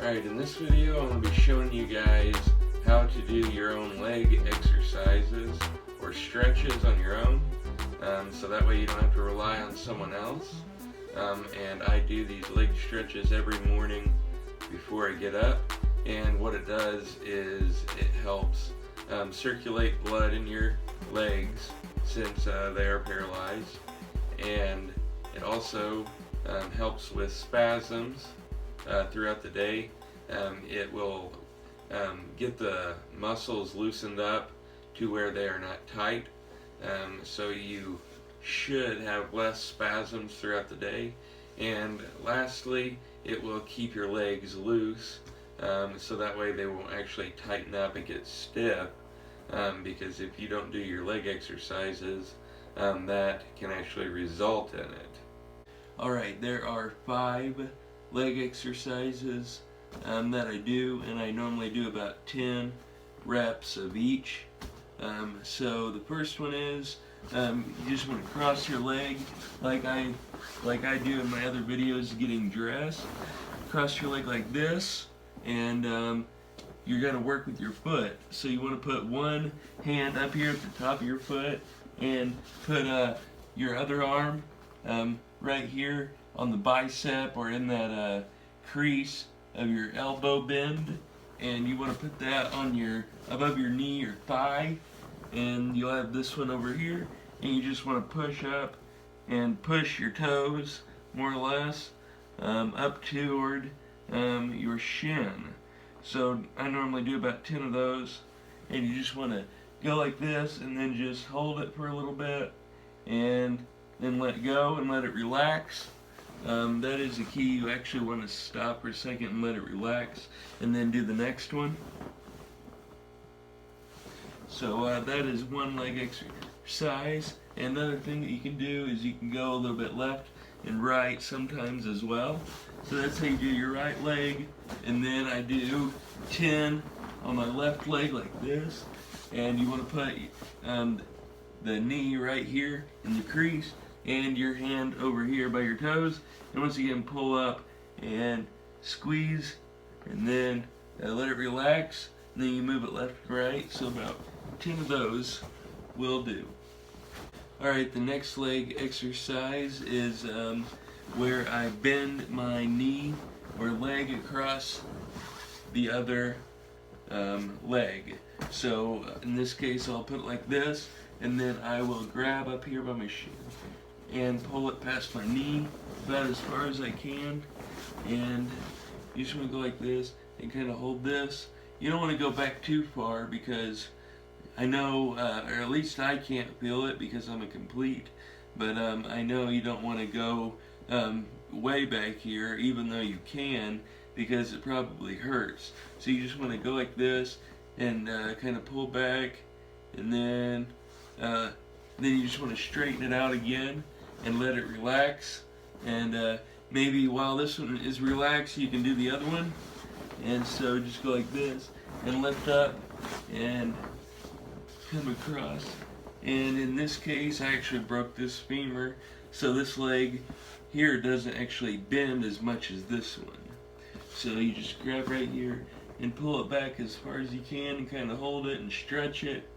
Alright, in this video I'm going to be showing you guys how to do your own leg exercises or stretches on your own, so that way you don't have to rely on someone else. And I do these leg stretches every morning before I get up, and what it does is it helps circulate blood in your legs since they are paralyzed, and it also helps with spasms throughout the day. It will get the muscles loosened up to where they are not tight, so you should have less spasms throughout the day. And lastly, it will keep your legs loose, so that way they won't actually tighten up and get stiff, because if you don't do your leg exercises, that can actually result in it. Alright, there are 5 leg exercises that I do, and I normally do about 10 reps of each. So the first one is you just want to cross your leg like I do in my other videos getting dressed. Cross your leg like this, and you're going to work with your foot. So you want to put one hand up here at the top of your foot and put your other arm right here on the bicep or in that crease of your elbow bend, and you want to put that on your above your knee or thigh, and you'll have this one over here, and you just want to push up and push your toes more or less up toward your shin. So I normally do about 10 of those, and you just want to go like this and then just hold it for a little bit and then let go and let it relax. That is the key. You actually want to stop for a second and let it relax, and then do the next one. So that is one leg exercise. And another thing that you can do is you can go a little bit left and right sometimes as well. So that's how you do your right leg, and then I do 10 on my left leg like this, and you want to put the knee right here in the crease and your hand over here by your toes, and once again pull up and squeeze, and then let it relax, and then you move it left and right. So about 10 of those will do. Alright, the next leg exercise is where I bend my knee or leg across the other leg. So in this case I'll put it like this, and then I will grab up here by my shin and pull it past my knee about as far as I can, and you just want to go like this and kind of hold this. You don't want to go back too far, because I know, or at least I can't feel it because I'm a complete, but I know you don't want to go way back here, even though you can, because it probably hurts. So you just want to go like this and kind of pull back, and then you just want to straighten it out again and let it relax. And maybe while this one is relaxed, you can do the other one. And so just go like this and lift up and come across. And in this case, I actually broke this femur, so this leg here doesn't actually bend as much as this one. So you just grab right here and pull it back as far as you can and kind of hold it and stretch it,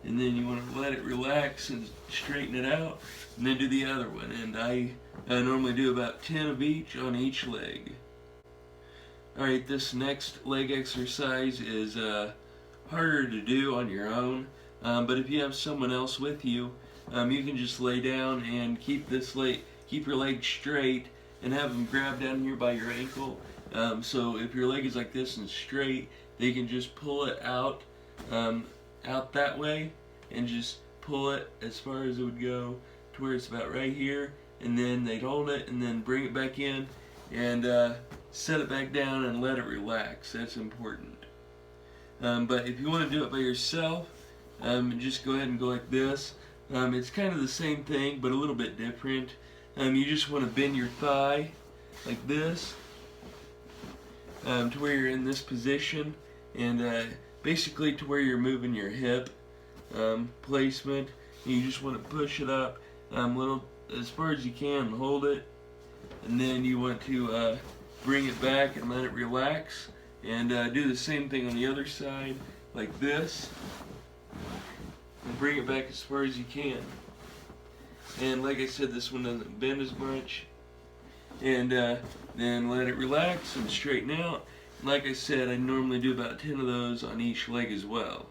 and then you want to let it relax and straighten it out, and then do the other one. And I normally do about 10 of each on each leg. Alright, this next leg exercise is harder to do on your own, but if you have someone else with you, you can just lay down and keep your leg straight and have them grab down here by your ankle. So if your leg is like this and straight, they can just pull it out that way, and just pull it as far as it would go to where it's about right here, and then they'd hold it and then bring it back in and set it back down and let it relax. That's important. But if you want to do it by yourself, just go ahead and go like this. It's kind of the same thing, but a little bit different. You just want to bend your thigh like this to where you're in this position, and basically to where you're moving your hip placement. And you just want to push it up little as far as you can, hold it, and then you want to bring it back and let it relax, and do the same thing on the other side like this, and bring it back as far as you can. And like I said, this one doesn't bend as much, and then let it relax and straighten out. Like I said, I normally do about 10 of those on each leg as well.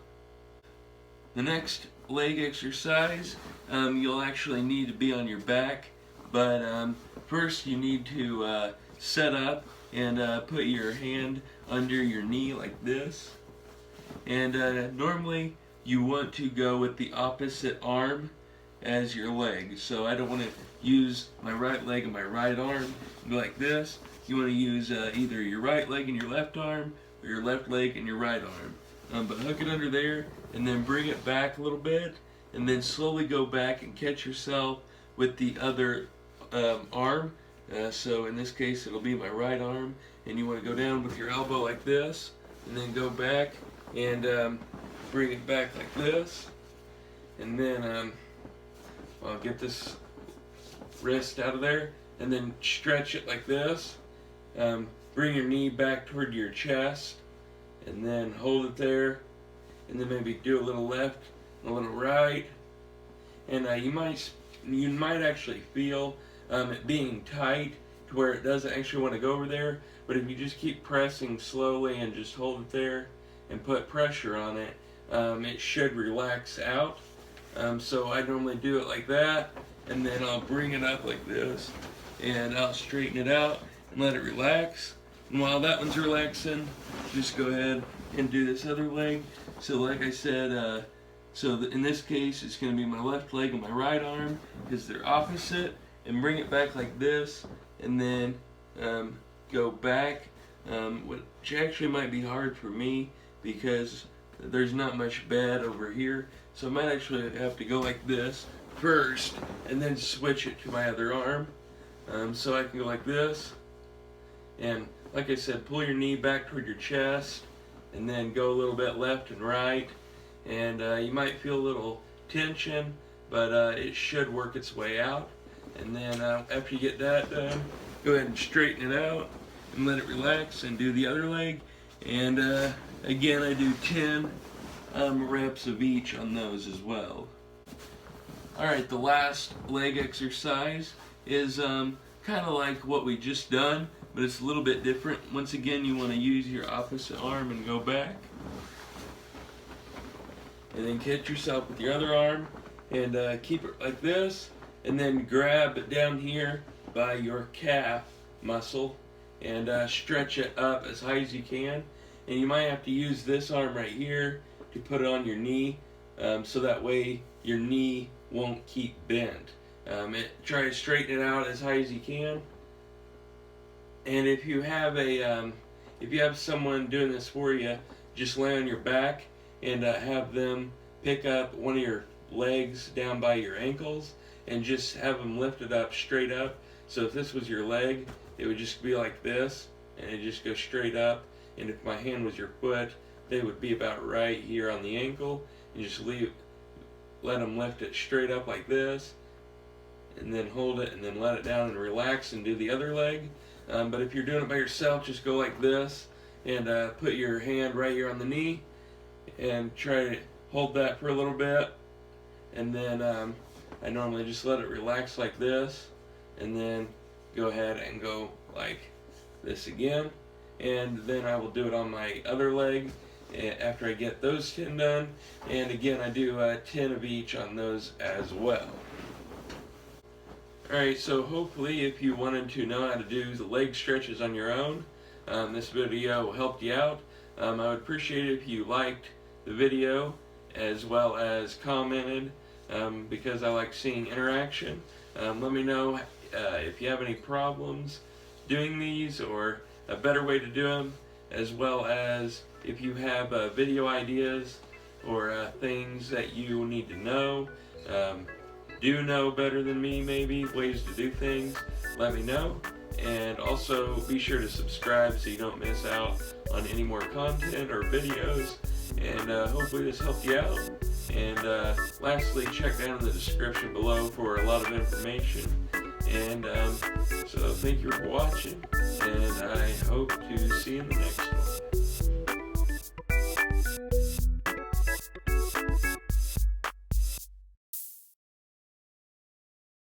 The next leg exercise, you'll actually need to be on your back, but first you need to set up and put your hand under your knee like this. And normally you want to go with the opposite arm as your leg. So I don't want to use my right leg and my right arm and go like this. You want to use either your right leg and your left arm, or your left leg and your right arm. But hook it under there and then bring it back a little bit, and then slowly go back and catch yourself with the other arm. So in this case it'll be my right arm, and you want to go down with your elbow like this, and then go back and bring it back like this, and then I'll get this wrist out of there, and then stretch it like this. Bring your knee back toward your chest, and then hold it there, and then maybe do a little left and a little right, and you might actually feel it being tight to where it doesn't actually want to go over there. But if you just keep pressing slowly and just hold it there and put pressure on it, it should relax out. So I normally do it like that, and then I'll bring it up like this, and I'll straighten it out and let it relax. And while that one's relaxing, just go ahead and do this other leg. So like I said, in this case it's going to be my left leg and my right arm because they're opposite, and bring it back like this, and then go back, which actually might be hard for me because there's not much bed over here, so I might actually have to go like this first and then switch it to my other arm. So I can go like this, and like I said, pull your knee back toward your chest, and then go a little bit left and right, and you might feel a little tension, but it should work its way out. And then after you get that done, go ahead and straighten it out and let it relax, and do the other leg. And again, I do 10 reps of each on those as well. Alright, the last leg exercise is kind of like what we just done, but it's a little bit different. Once again, you want to use your opposite arm and go back, and then catch yourself with your other arm, and keep it like this, and then grab it down here by your calf muscle, and stretch it up as high as you can. And you might have to use this arm right here to put it on your knee, so that way your knee won't keep bent. Try to straighten it out as high as you can. And if you have someone doing this for you, just lay on your back and have them pick up one of your legs down by your ankles, and just have them lift it up straight up. So if this was your leg, it would just be like this, and it just go straight up. And if my hand was your foot, they would be about right here on the ankle, and just let them lift it straight up like this, and then hold it, and then let it down and relax and do the other leg. But if you're doing it by yourself, just go like this, and put your hand right here on the knee, and try to hold that for a little bit. And then I normally just let it relax like this, and then go ahead and go like this again. And then I will do it on my other leg after I get those 10 done. And again, I do 10 of each on those as well. Alright, so hopefully if you wanted to know how to do the leg stretches on your own, this video helped you out. I would appreciate it if you liked the video as well as commented, because I like seeing interaction. Let me know if you have any problems doing these, or a better way to do them, as well as if you have video ideas or things that you need to know, do know better than me, maybe ways to do things, let me know. And also be sure to subscribe so you don't miss out on any more content or videos. And hopefully this helped you out. And lastly, check down in the description below for a lot of information. And so thank you for watching, and I hope to see you in the next one.